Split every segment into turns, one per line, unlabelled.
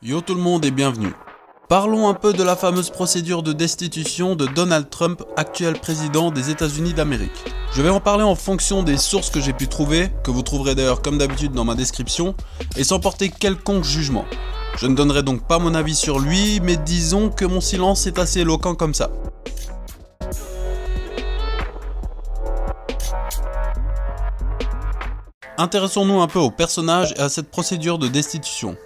Yo tout le monde et bienvenue. Parlons un peu de la fameuse procédure de destitution de Donald Trump, actuel président des États-Unis d'Amérique. Je vais en parler en fonction des sources que j'ai pu trouver, que vous trouverez d'ailleurs comme d'habitude dans ma description, et sans porter quelconque jugement. Je ne donnerai donc pas mon avis sur lui, mais disons que mon silence est assez éloquent comme ça. Intéressons-nous un peu au personnage et à cette procédure de destitution.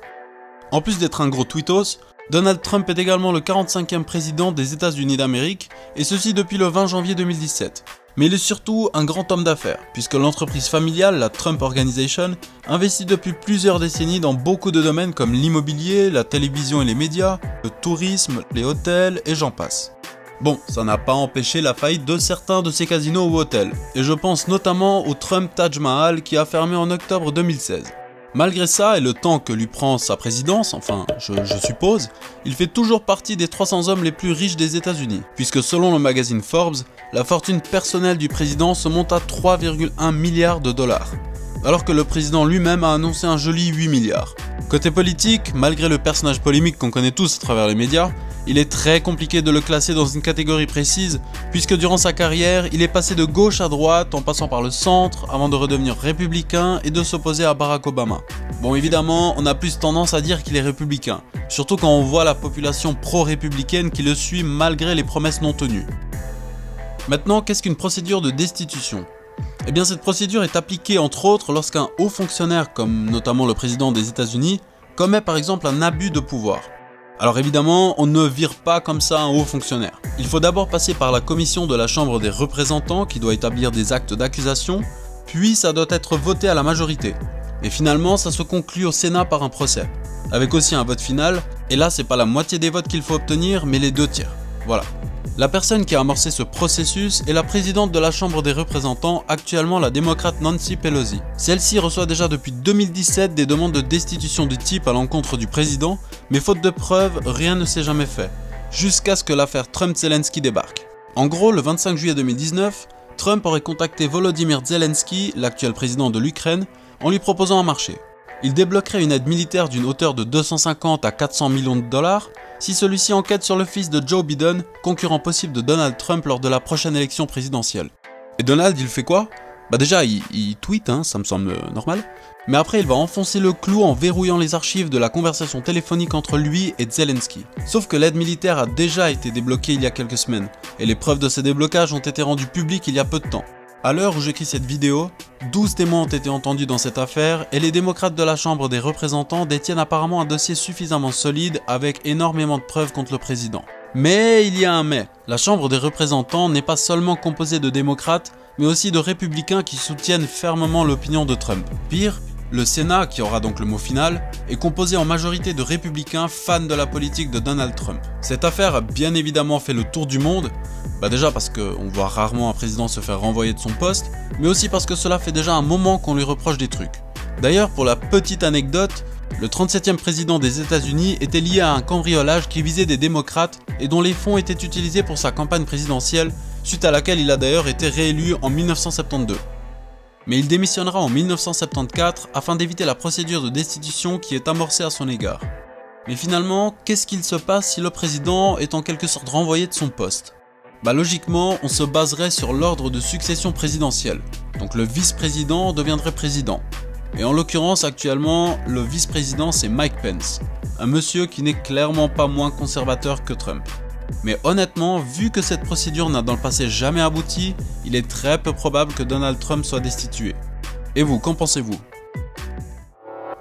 En plus d'être un gros tweetos, Donald Trump est également le 45e président des États-Unis d'Amérique, et ceci depuis le 20 janvier 2017. Mais il est surtout un grand homme d'affaires, puisque l'entreprise familiale, la Trump Organization, investit depuis plusieurs décennies dans beaucoup de domaines comme l'immobilier, la télévision et les médias, le tourisme, les hôtels et j'en passe. Bon, ça n'a pas empêché la faillite de certains de ces casinos ou hôtels, et je pense notamment au Trump Taj Mahal qui a fermé en octobre 2016. Malgré ça et le temps que lui prend sa présidence, enfin je suppose, il fait toujours partie des 300 hommes les plus riches des États-Unis, puisque selon le magazine Forbes, la fortune personnelle du président se monte à 3,1 milliards de dollars, alors que le président lui-même a annoncé un joli 8 milliards. Côté politique, malgré le personnage polémique qu'on connaît tous à travers les médias, il est très compliqué de le classer dans une catégorie précise, puisque durant sa carrière, il est passé de gauche à droite en passant par le centre, avant de redevenir républicain et de s'opposer à Barack Obama. Bon, évidemment, on a plus tendance à dire qu'il est républicain, surtout quand on voit la population pro-républicaine qui le suit malgré les promesses non tenues. Maintenant, qu'est-ce qu'une procédure de destitution ? Eh bien, cette procédure est appliquée entre autres lorsqu'un haut fonctionnaire, comme notamment le président des États-Unis, commet par exemple un abus de pouvoir. Alors évidemment, on ne vire pas comme ça un haut fonctionnaire. Il faut d'abord passer par la commission de la Chambre des représentants qui doit établir des actes d'accusation, puis ça doit être voté à la majorité. Et finalement, ça se conclut au Sénat par un procès, avec aussi un vote final, et là c'est pas la moitié des votes qu'il faut obtenir, mais les 2/3. Voilà. La personne qui a amorcé ce processus est la présidente de la Chambre des représentants, actuellement la démocrate Nancy Pelosi. Celle-ci reçoit déjà depuis 2017 des demandes de destitution du type à l'encontre du président, mais faute de preuves, rien ne s'est jamais fait, jusqu'à ce que l'affaire Trump-Zelensky débarque. En gros, le 25 juillet 2019, Trump aurait contacté Volodymyr Zelensky, l'actuel président de l'Ukraine, en lui proposant un marché. Il débloquerait une aide militaire d'une hauteur de 250 à 400 millions de dollars, si celui-ci enquête sur le fils de Joe Biden, concurrent possible de Donald Trump lors de la prochaine élection présidentielle. Et Donald, il fait quoi ? Bah déjà, il tweet, ça me semble normal, mais après il va enfoncer le clou en verrouillant les archives de la conversation téléphonique entre lui et Zelensky. Sauf que l'aide militaire a déjà été débloquée il y a quelques semaines, et les preuves de ces déblocages ont été rendues publiques il y a peu de temps. À l'heure où j'écris cette vidéo, 12 témoins ont été entendus dans cette affaire et les démocrates de la Chambre des représentants détiennent apparemment un dossier suffisamment solide avec énormément de preuves contre le président. Mais il y a un mais. La Chambre des représentants n'est pas seulement composée de démocrates, mais aussi de républicains qui soutiennent fermement l'opinion de Trump. Pire, le Sénat, qui aura donc le mot final, est composé en majorité de républicains fans de la politique de Donald Trump. Cette affaire a bien évidemment fait le tour du monde, déjà parce qu'on voit rarement un président se faire renvoyer de son poste, mais aussi parce que cela fait déjà un moment qu'on lui reproche des trucs. D'ailleurs, pour la petite anecdote, le 37e président des États-Unis était lié à un cambriolage qui visait des démocrates et dont les fonds étaient utilisés pour sa campagne présidentielle, suite à laquelle il a d'ailleurs été réélu en 1972. Mais il démissionnera en 1974 afin d'éviter la procédure de destitution qui est amorcée à son égard. Mais finalement, qu'est-ce qu'il se passe si le président est en quelque sorte renvoyé de son poste ? Logiquement, on se baserait sur l'ordre de succession présidentielle, donc le vice-président deviendrait président. Et en l'occurrence, actuellement, le vice-président c'est Mike Pence, un monsieur qui n'est clairement pas moins conservateur que Trump. Mais honnêtement, vu que cette procédure n'a dans le passé jamais abouti, il est très peu probable que Donald Trump soit destitué. Et vous, qu'en pensez-vous ?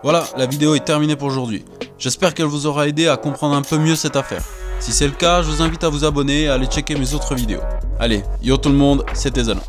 Voilà, la vidéo est terminée pour aujourd'hui. J'espère qu'elle vous aura aidé à comprendre un peu mieux cette affaire. Si c'est le cas, je vous invite à vous abonner et à aller checker mes autres vidéos. Allez, yo tout le monde, c'était Zalon.